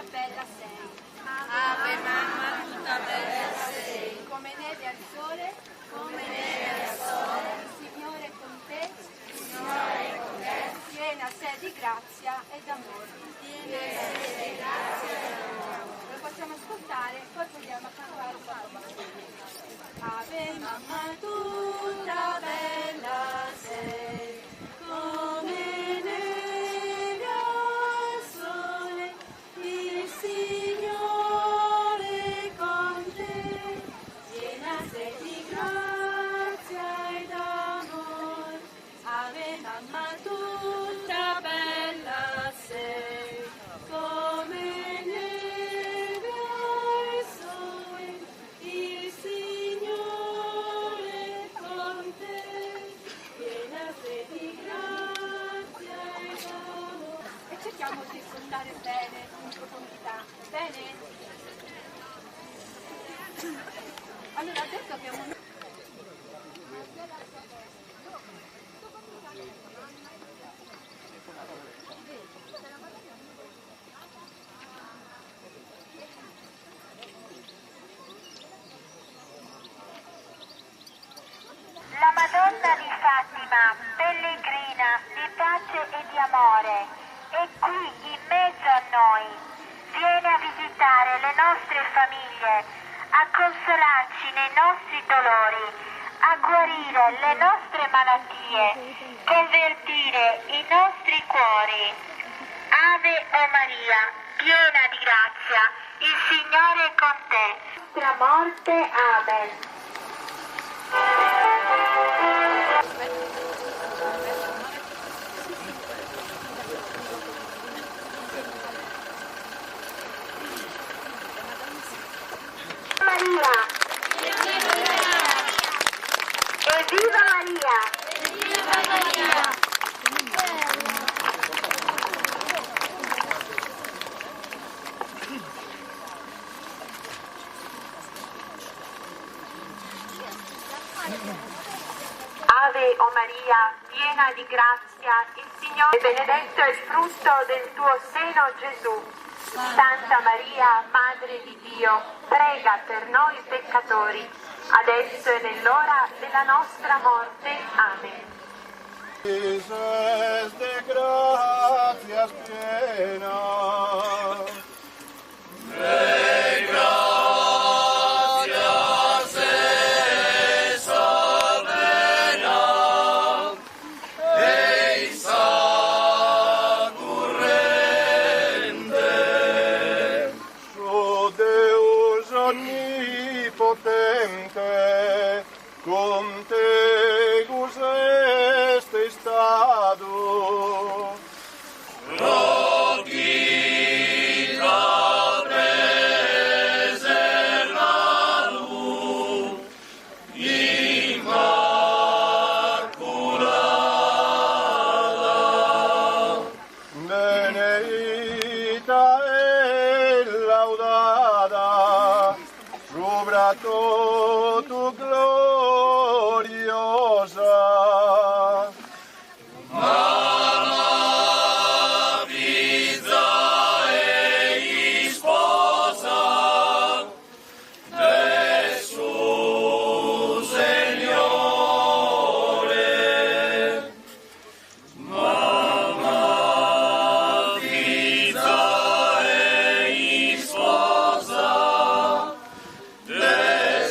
tutta bella sei. Ave mamma tutta bella sei. Come neve al sole, come neve al sole, il Signore è con te, il Signore è con te, piena sei di grazia e d'amore. piena sei di grazia e d'amore. Lo possiamo ascoltare, poi vogliamo cantare un po'. Ave mamma tutta bella sei, come neve al sole, il Signore è con te, piena sei di grazia e d'amore. Ave mamma tutta bella sei, come neve al sole, il Signore è con te, piena sei di grazia e d'amore. E cerchiamo di ascoltare bene, in profondità, bene? Allora, adesso abbiamo La Madonna di Fatima, pellegrina di pace e di amore, è qui in mezzo a noi. Viene a visitare le nostre famiglie, a consolarci nei nostri dolori, a guarire le nostre malattie, convertire i nostri cuori. Ave o Maria, piena di grazia, il Signore è con te. Nostra morte, amen. Maria! Evviva Maria! Viva Maria! Ave o Maria, piena di grazia, il Signore è benedetto il frutto del tuo seno Gesù. Santa Maria, Madre di Dio, prega per noi peccatori, adesso e nell'ora della nostra morte. Amen. Dices de gracias plena, de gracias esa vena, eisa currente, su Deus onnipotente, con te guseste stado, Roquita preservadu, Immaculada, beneita e laudada, subra tu gloriosa. Mamma, figlia e sposa, Gesù Signore. Mamma, figlia e sposa, Gesù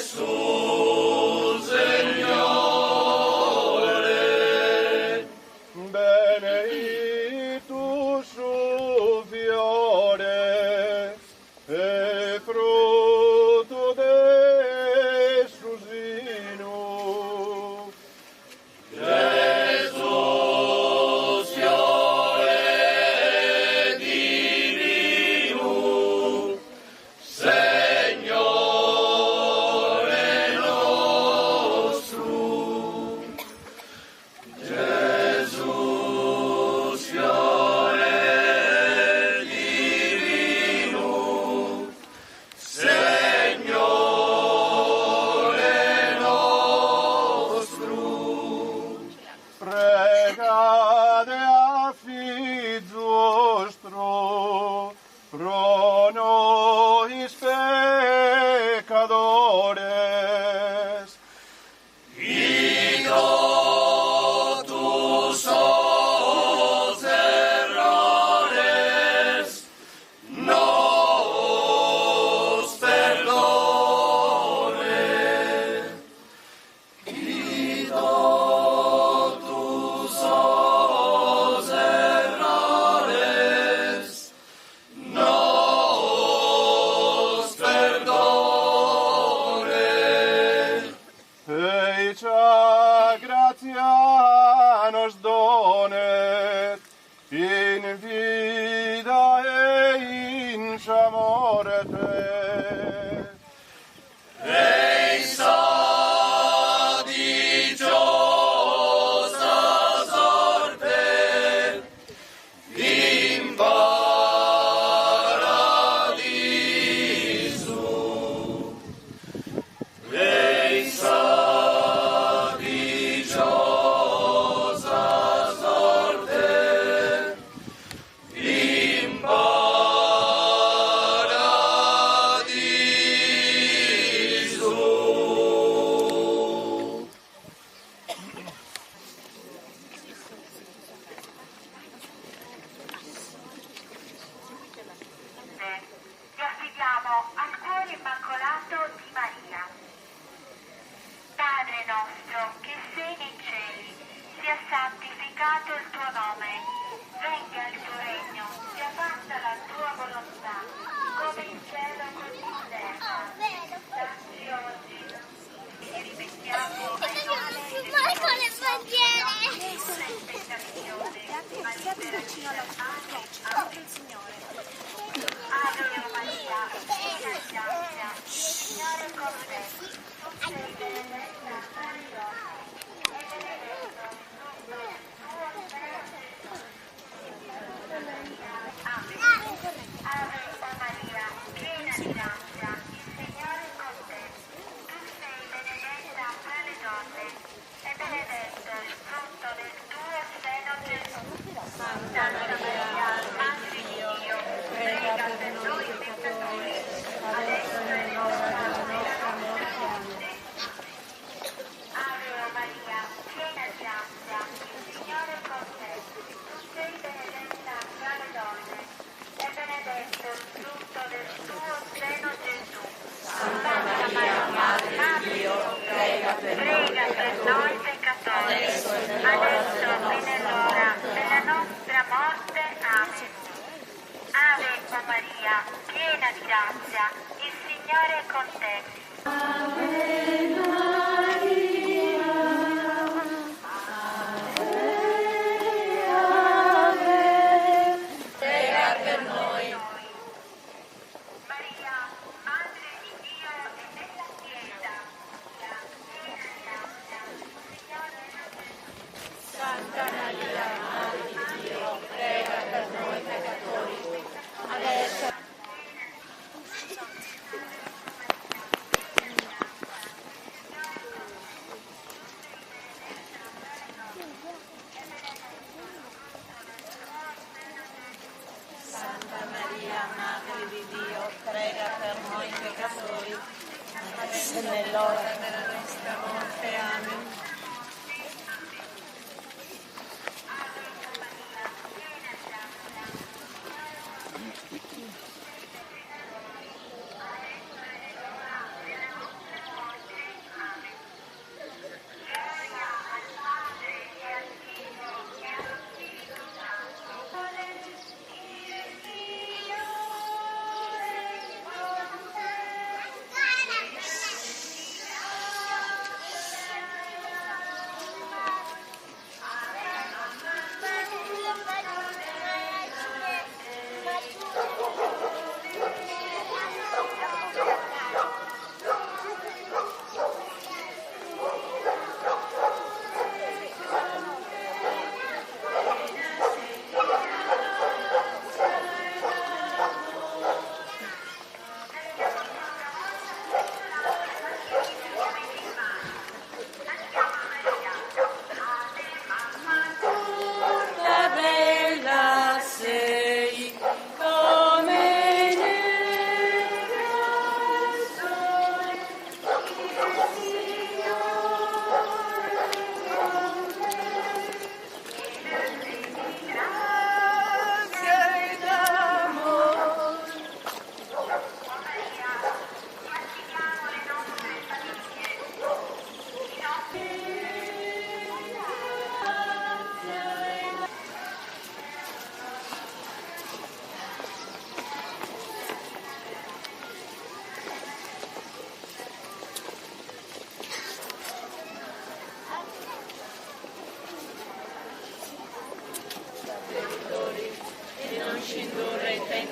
fida e inciamore te. Ei sa di giosa sorte in paradiso. Ei sa di giosa sorte in paradiso. Ti affidiamo al cuore immacolato di Maria. Padre nostro, che sei nei cieli, sia santificato il tuo nome, venga il tuo regno, sia fatta la tua volontà, come in cielo così in terra. Dacci oggi e rimettiamo ai nostri debitori, senza tentazione, ma liberaci dal male. Amen. Ave Maria, piena di grazia, il Signore è con te. Tu sei benedetta tra le donne, e benedetto il frutto del tuo seno, Gesù. Amen. Ave Maria, piena di grazia, il Signore è con te. Tu sei benedetta tra le donne, e benedetto il frutto del tuo seno, Gesù. Santa Maria, Madre di Dio, prega per noi peccatori, adesso e nell'ora della nostra morte. Ave Maria, piena di grazia, il Signore è con te. Tu sei benedetta tra le donne, e benedetto il frutto del tuo seno, Gesù. Santa Maria, Madre di Dio, prega per noi peccatori, adesso e nell'ora della nostra morte. Amen. Ave Maria, piena di grazia, il Signore è con te. Prega per noi. Maria, Madre di Dio e della Chiesa, piena di grazia, il Signore è con te. Santa Maria, Madre di Dio, prega per noi peccatori, adesso Santa Maria, Madre di Dio, prega per noi peccatori, adesso e nell'ora della nostra morte. Amen.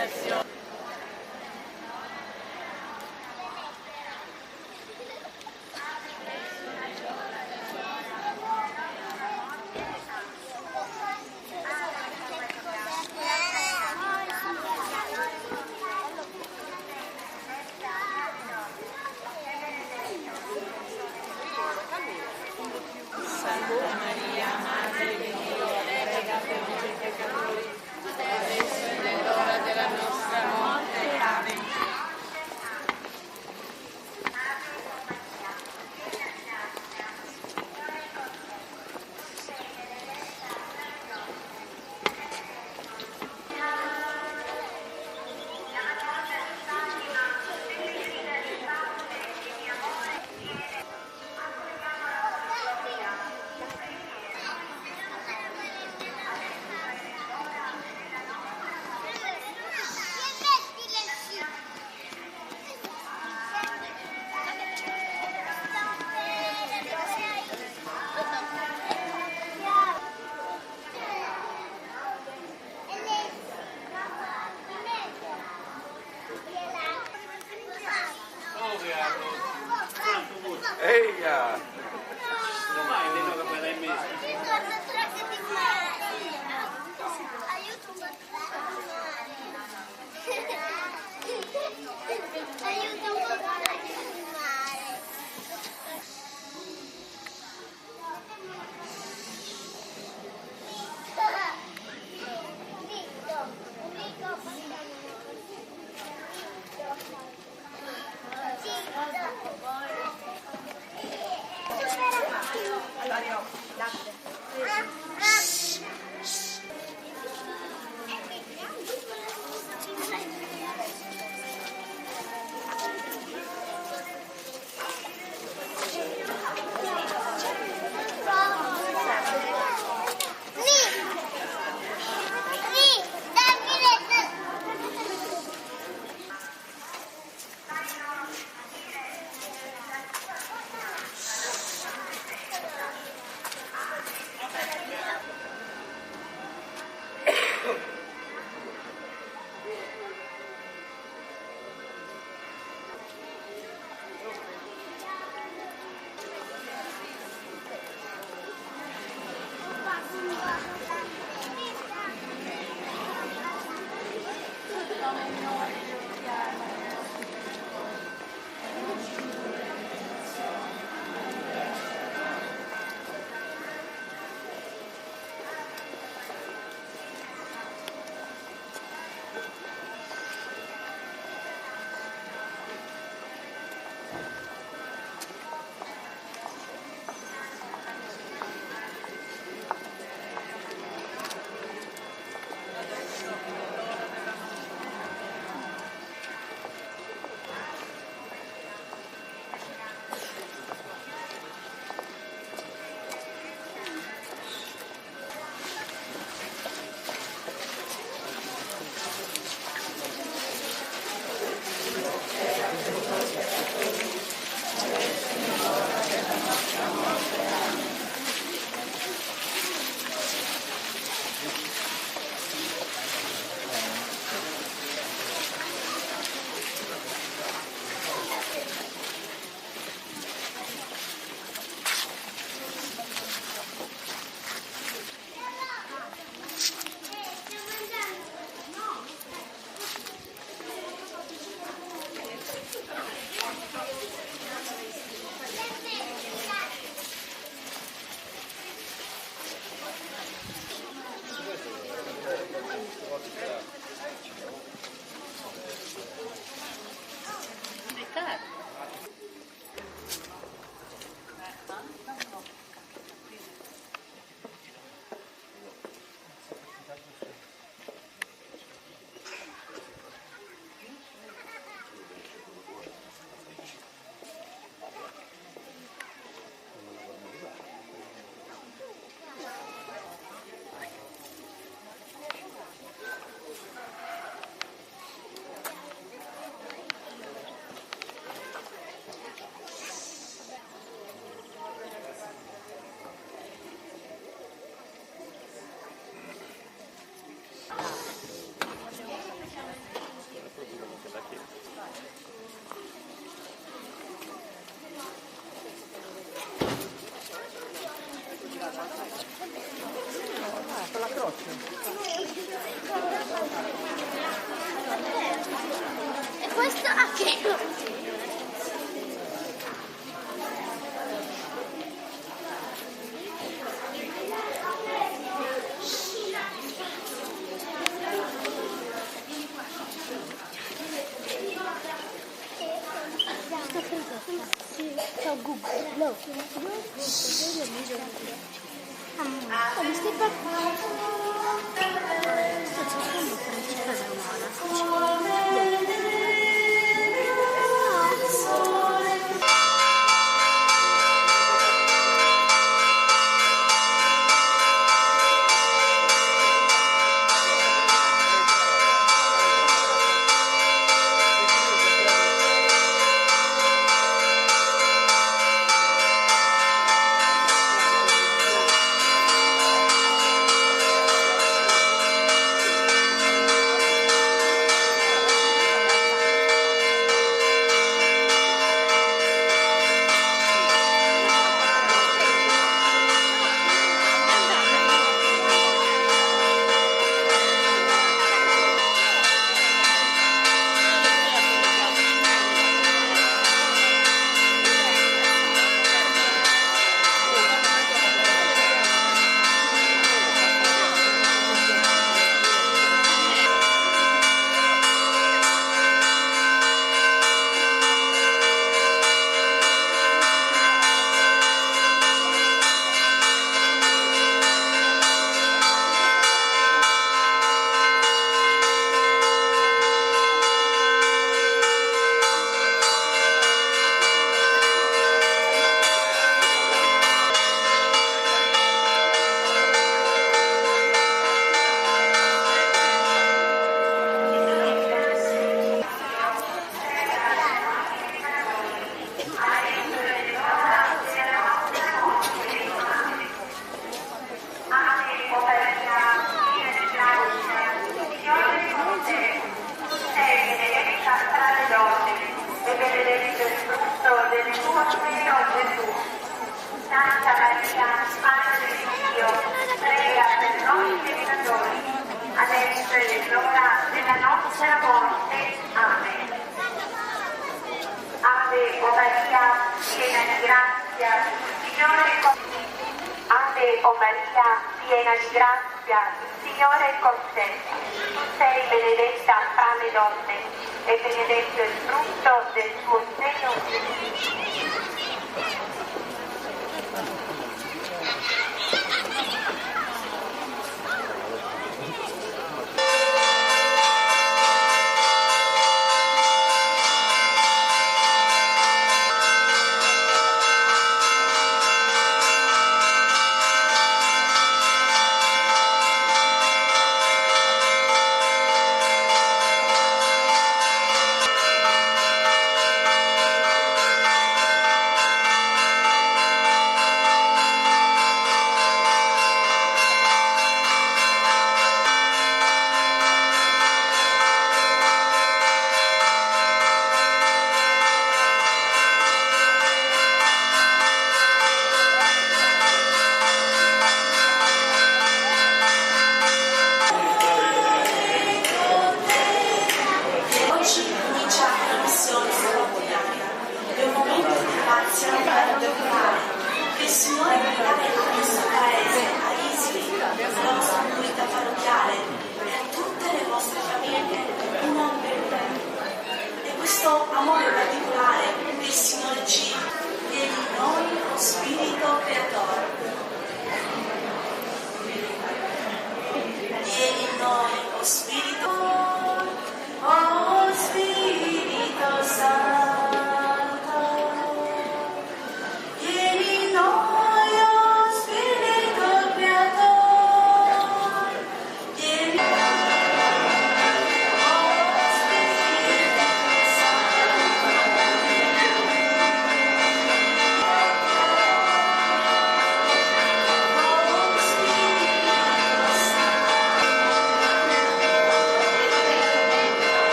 intercessione. Santa Maria, Madre di Dio, prega per noi peccatori, adesso e nell'ora della nostra morte. piena di grazia, il Signore è con te. Tu sei benedetta fra le donne e benedetto il frutto del tuo seno, Gesù.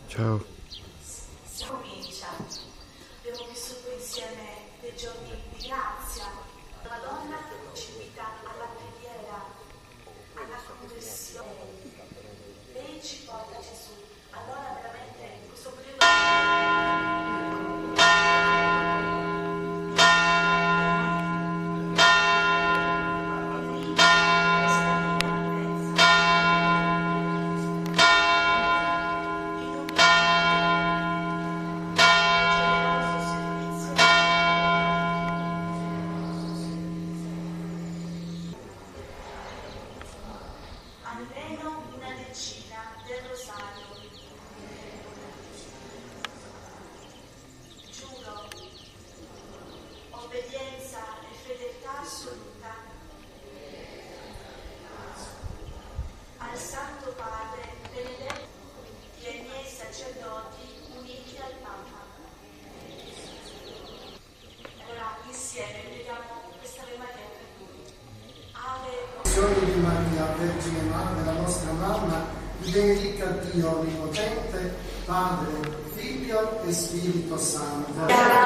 Ciao. Comincia. Abbiamo vissuto insieme dei giorni di grazia. La Madonna ci invita alla preghiera, alla conversione. Lei ci porta a Gesù. Allora veramente in questo periodo almeno una decina del rosario. Giuro, obbedienza e fedeltà assoluta al Santo Padre Benedetto e ai miei sacerdoti uniti al Papa. Ora insieme preghiamo questa Ave Maria per lui. Ave Di Maria, Vergine Madre, la nostra mamma, vi benedica Dio Onnipotente, Padre, Figlio e Spirito Santo. Prega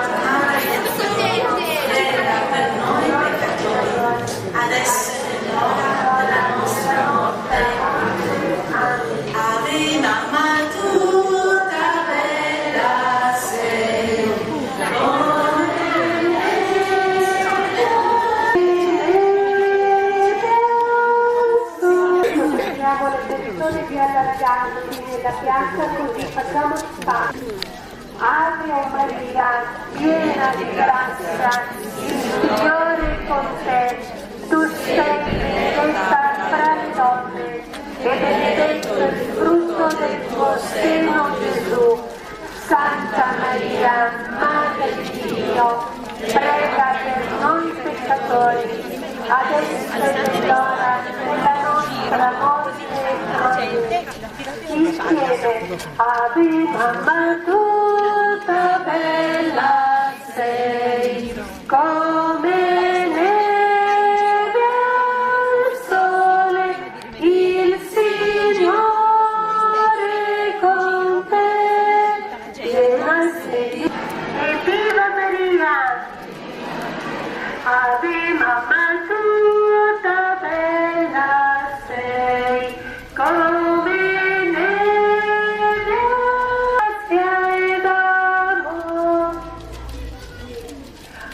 per noi peccatori, adesso è l'ora della nostra morte. Amen. Ave Mamma tutta bella sei, le persone più allargandosi nella piazza, così facciamo spazio. Ave Maria, piena di grazia, il Signore è con te. Tu sei benedetta fra le donne e benedetto il frutto del tuo seno, Gesù. Santa Maria, Madre di Dio, prega per noi peccatori, adesso è l'ora della nostra morte. Insieme, Ave Mamma tutta bella sei, come neve al sole, il Signore con te, piena sei. E viva Maria! Ave Mamma tutta bella sei, come neve, grazia ed amor.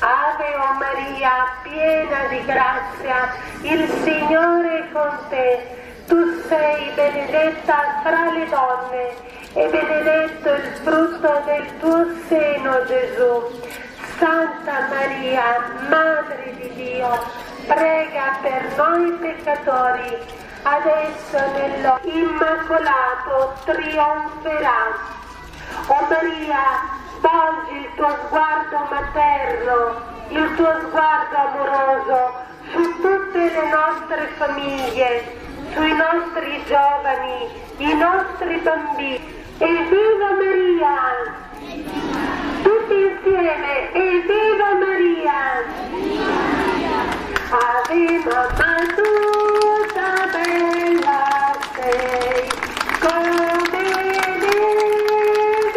Ave o Maria, piena di di grazia, il Signore è con te. Tu sei benedetta fra le donne e benedetto il frutto del tuo seno, Gesù. Santa Maria, Madre di Dio, prega per noi peccatori, adesso e nell'ora Immacolato trionferà. O Maria, volgi il tuo sguardo materno, il tuo sguardo amoroso su tutte le nostre famiglie, sui nostri giovani, i nostri bambini. Evviva Maria! Tutti insieme, evviva Maria! Ave mamma tutta bella sei, come neve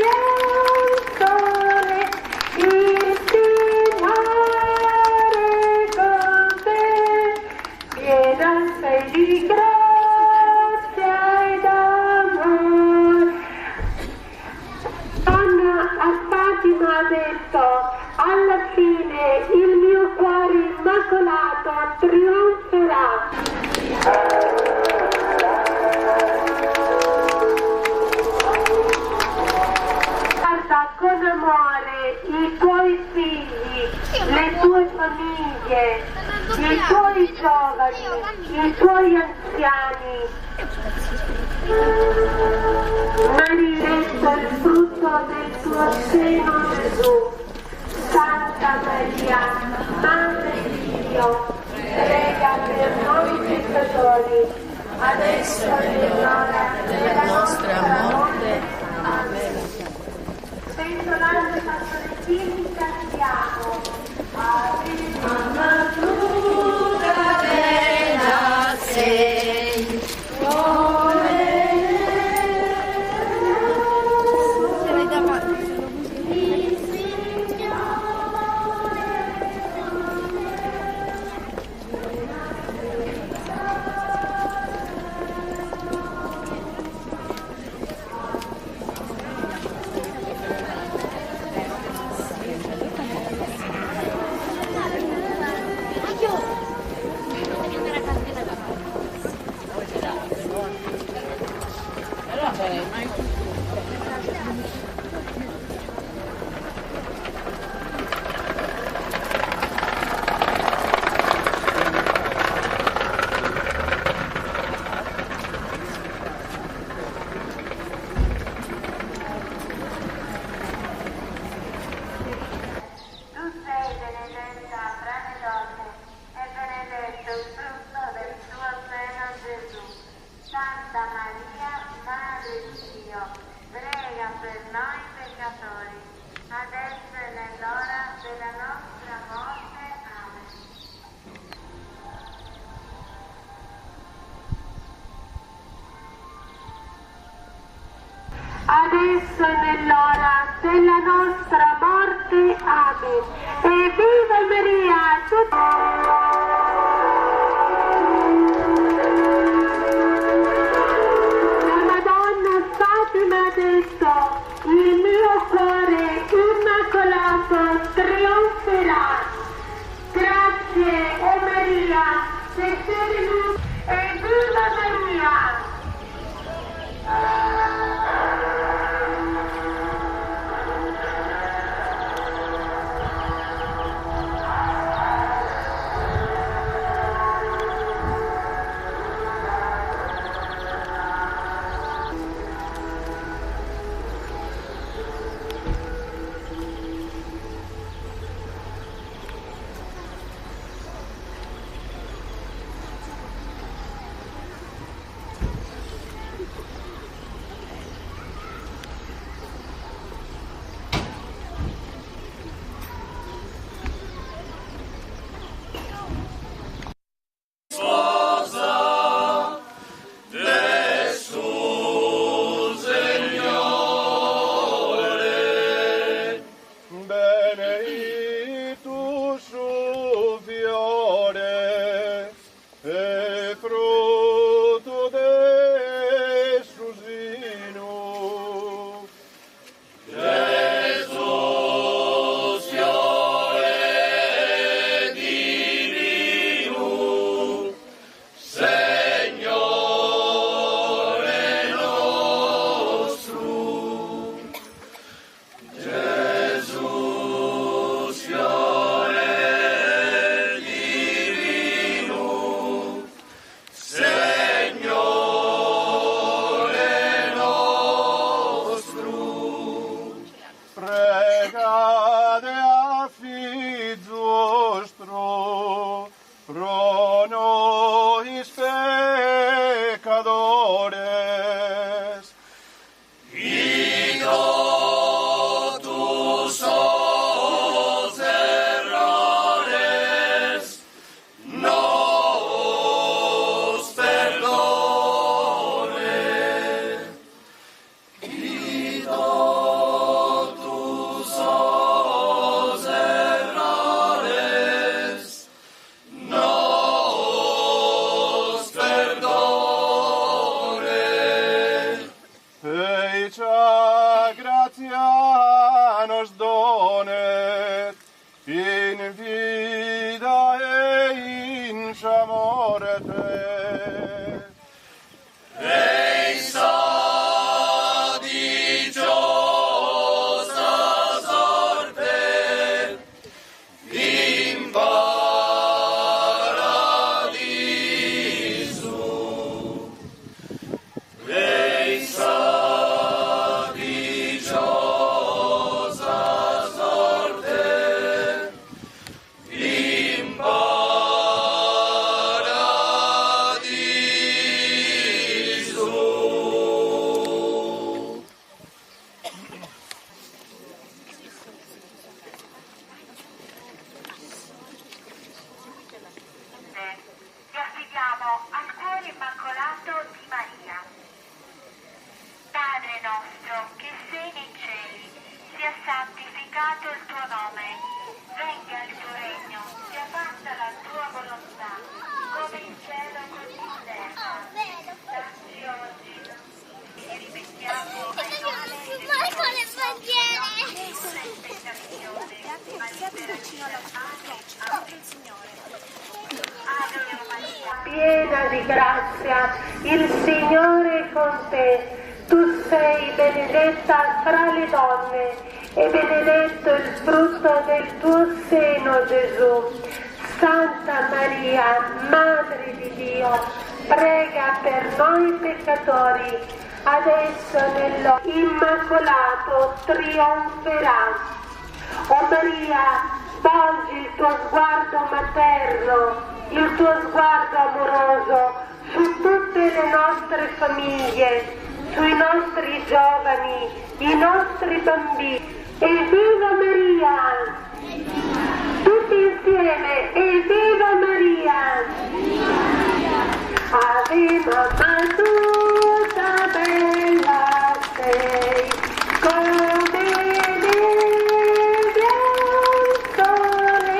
al sole, il Signore con te, piena sei di grazia ed amore. Donna a Fatima ha detto: alla fine il mio cuore immacolato trionferà. Guarda con amore i tuoi figli, le tue famiglie, i tuoi giovani, i tuoi anziani. Maledetto il frutto del tuo seno, Gesù. Santa Maria, Madre di Dio, prega per noi peccatori, adesso e nell'ora della nostra morte. Amen. Pentolando i pastorettini cantiamo. Ave Mamma tutta bella sei, adesso e nell'ora della nostra morte. Amen. E viva Maria! La Madonna Fatima ha detto: il mio cuore immacolato trionferà. Grazie, o Maria, che sei venuta. E viva Maria! amore te. Ei sa dicciosa sorte in paradiso. Ei sa dicciosa sorte in paradiso. Vi affidiamo al cuore immacolato di Maria. Padre nostro, che sei nei cieli, sia santificato il tuo nome, venga il tuo regno, sia fatta la tua volontà, come in cielo così in terra. Dacci oggi e rimettiamo ai nostri debitori, senza tentazione, ma liberaci dal male. Ave Maria, Piena di grazia, il Signore è con te. Tu sei benedetta fra le donne e benedetto il frutto del tuo seno, Gesù. Santa Maria, Madre di Dio, prega per noi peccatori, adesso e nell'ora immacolato trionferà. O Maria, volgi il tuo sguardo materno, il tuo sguardo amoroso su tutte le nostre famiglie, sui nostri giovani, i nostri bambini. Evviva Maria! Tutti insieme, evviva Maria! Ave mamma tutta bella sei, come neve al sole,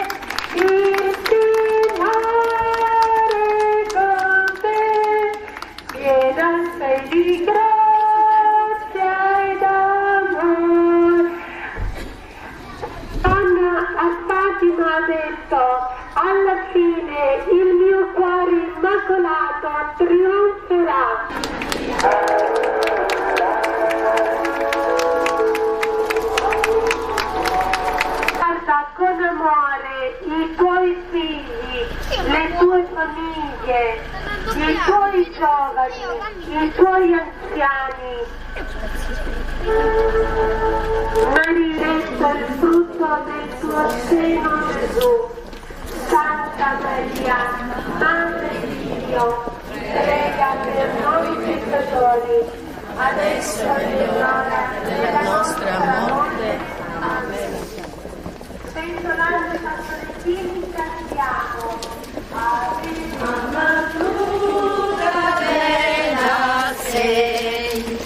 il Signore con te, piena sei di grazia ed amore. Donna a Fatima ha detto, alla fine il mio cuore immacolato trionferà. Guarda con amore i tuoi figli, le tue famiglie, i tuoi giovani, i tuoi anziani. Maledetto il frutto del tuo seno, Gesù. Santa Maria, Madre di Dio, prega per noi peccatori, adesso e nell'ora della nostra morte. Amen. Pentolando i pastorellini cantiamo. Ave Mamma pura bella sei,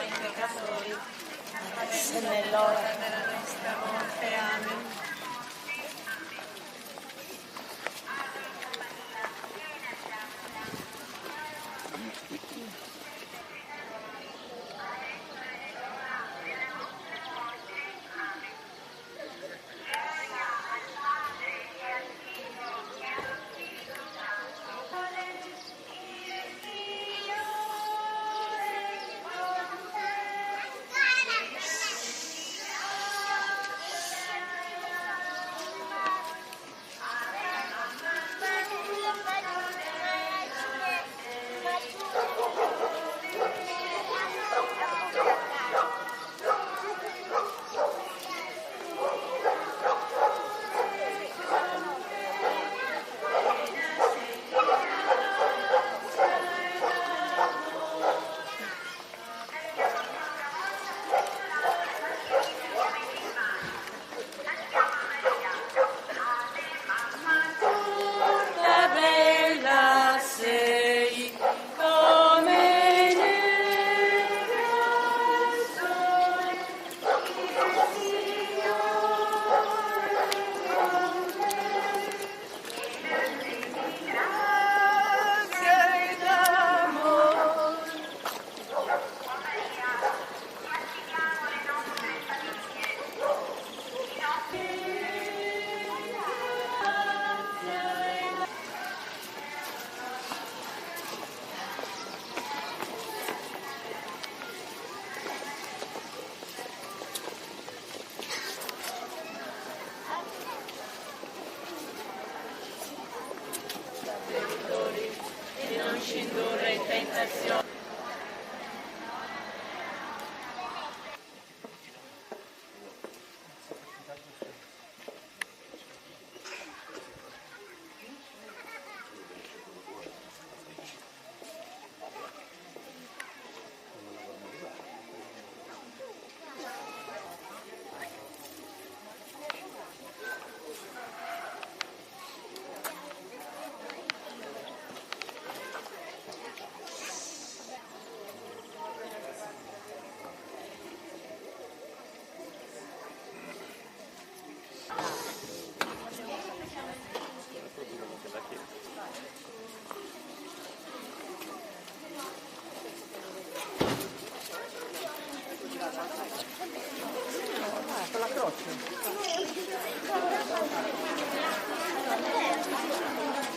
noi peccatori, adesso è nell'ora della nostra morte. Amen.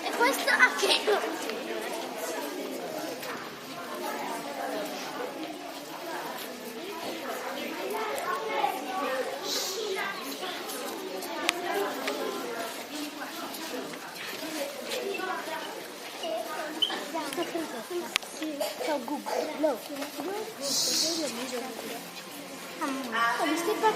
E questo a che? Come stai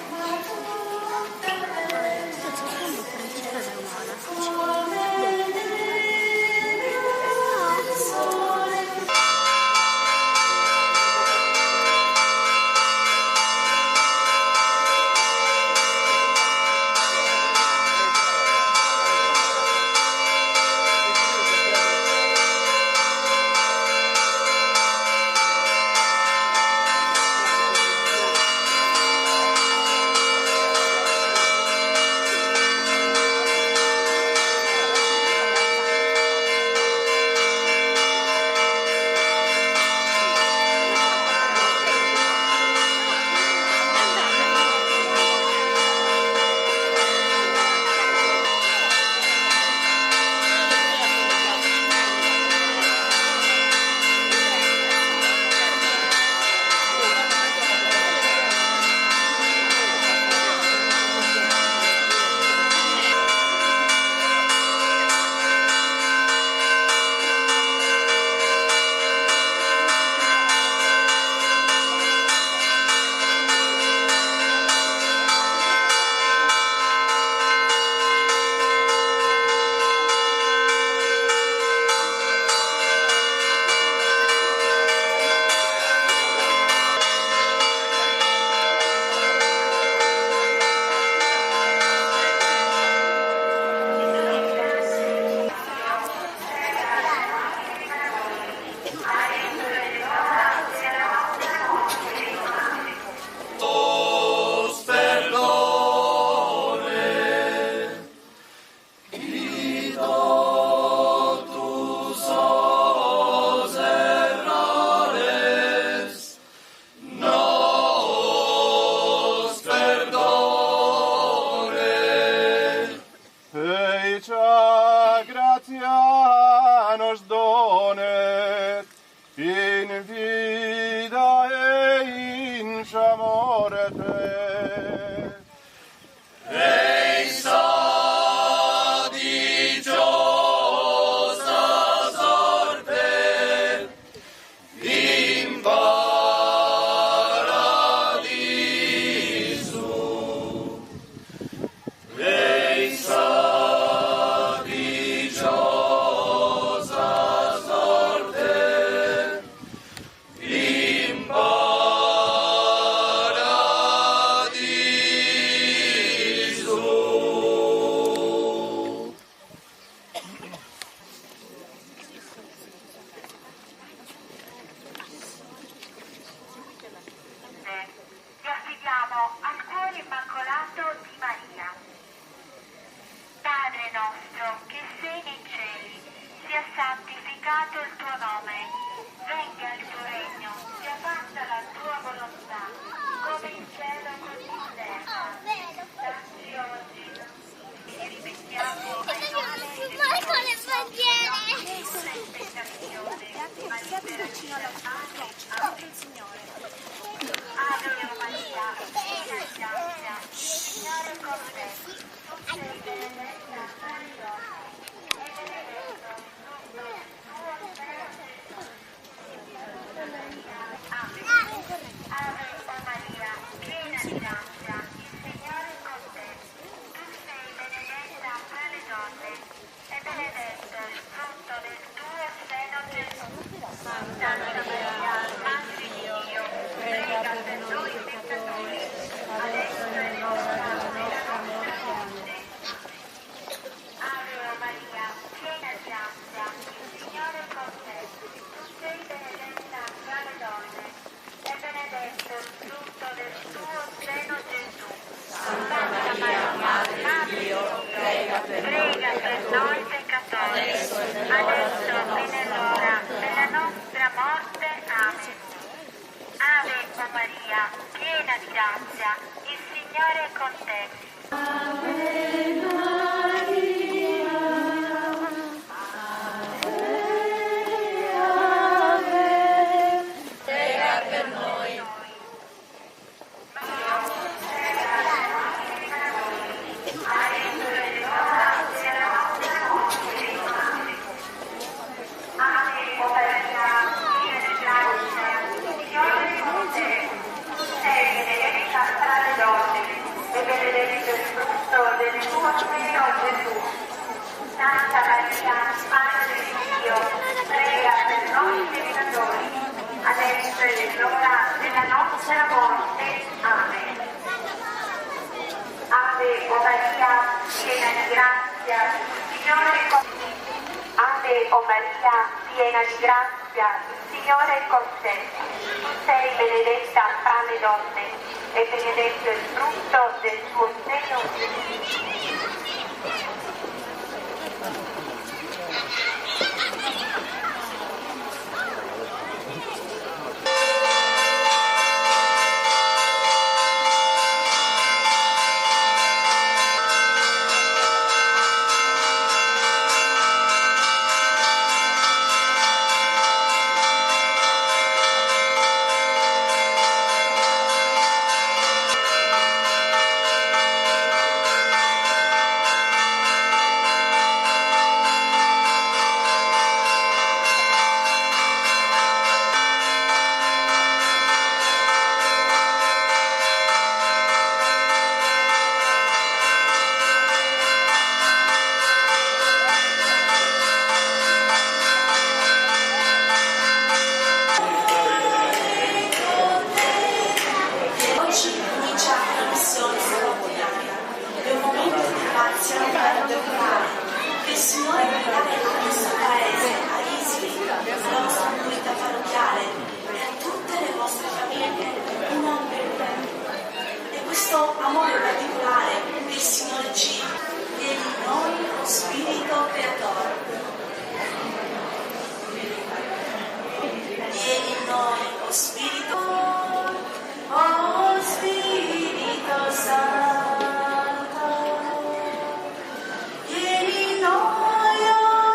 Vieni in noi,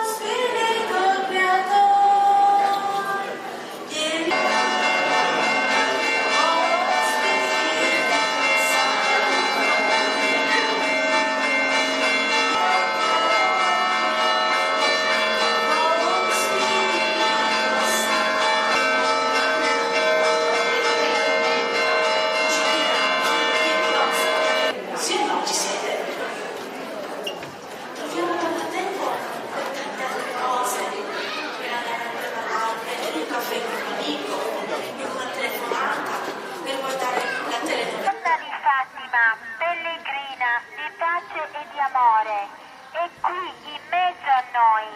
è qui in mezzo a noi.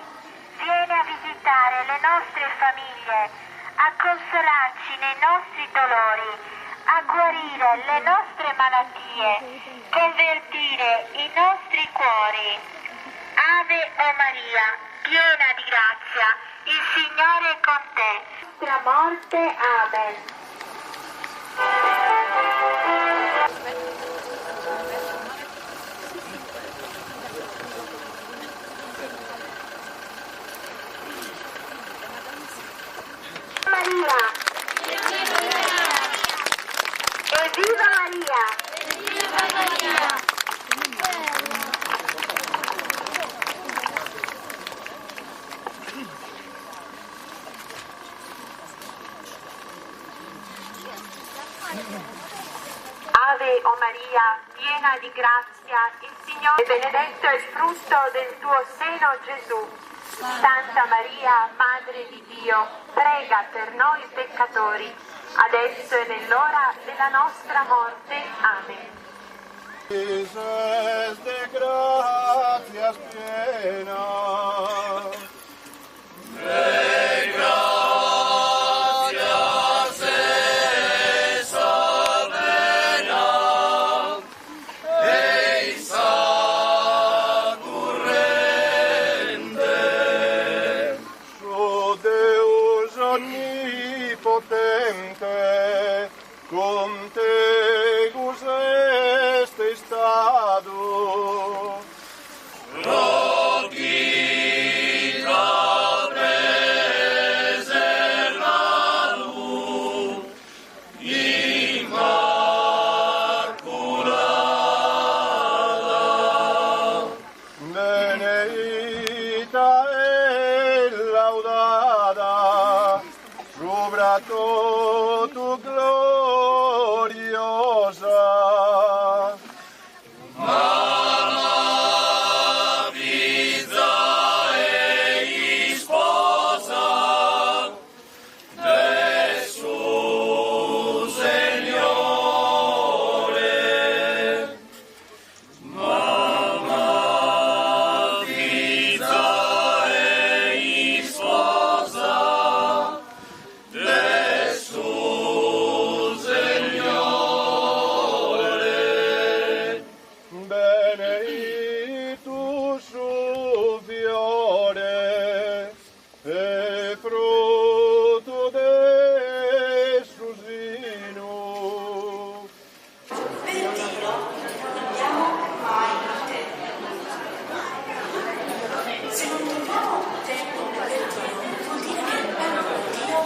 Viene a visitare le nostre famiglie, a consolarci nei nostri dolori, a guarire le nostre malattie, convertire i nostri cuori. Ave o Maria, piena di grazia, il Signore è con te. Nostra morte, Amen. Maria! Evviva Maria! Viva Maria! Ave o Maria, piena di grazia, il Signore è benedetto è il frutto del tuo seno, Gesù. Santa Maria, Madre di Dio, prega per noi peccatori, adesso e nell'ora della nostra morte. Amen. Dices de gracias plena, de gracias esa plena, eisa currente, su Deus onnipotente, con tegus est estado, roquita preservadu, immaculada, beneita e laudada, subra tu gloriosa. mamma, figlia e sposa de su Signore. Mamma, figlia e sposa de su Signore. Beneitus su fiore e frutto de su sinu. Per Dio non andiamo mai a te. Se non troviamo tempo per Dio, vuol dire che Dio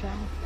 Ciao.